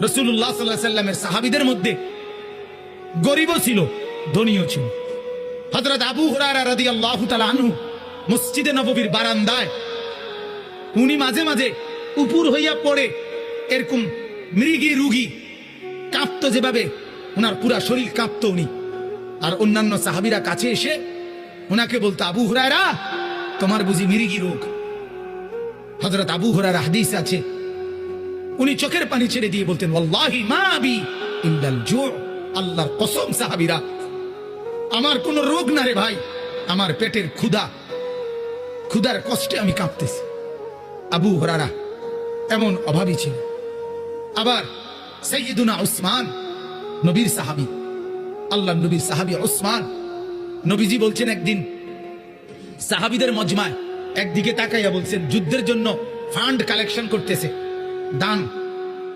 রাসূলুল্লাহ সাল্লাল্লাহু আলাইহি ওয়াসাল্লামের সাহাবীদের মধ্যে গরীবও ছিল, ধনীও ছিল। হযরত আবু হুরায়রা রাদিয়াল্লাহু তাআলা আনহু মসজিদে নববীর বারান্দায়, উনি মাঝে মাঝে উপর হইয়া পড়ে এরকম মৃগী রুগী কাঁপতো, যেভাবে ওনার পুরা শরীর কাঁপতো উনি। আর অন্যান্য সাহাবীরা কাছে এসে ওনাকে বলতো, আবু হুরায়রা, তোমার বুঝি মৃগী রোগ? হযরত আবু হুরায়রা হাদিস আছে, উনি চোখের পানি ছেড়ে দিয়ে বলতেন, ওয়াল্লাহি মা বি ইল্লাল জু', আল্লাহর কসম সাহাবীরা, আমার কোনো রোগ না রে ভাই, আমার পেটের ক্ষুধা, ক্ষুধার কষ্টে আমি কাঁপতেছি। আবু হুরায়রা এমন অভাবী ছিল। আবার সাইয়্যিদুনা উসমান, নবীর সাহাবী, আল্লাহর নবীর সাহাবী উসমান, নবীজি বলছেন একদিন সাহাবীদের মজমায় একদিকে তাকাইয়া বলছেন, যুদ্ধের জন্য ফান্ড কালেকশন করতেছে, দান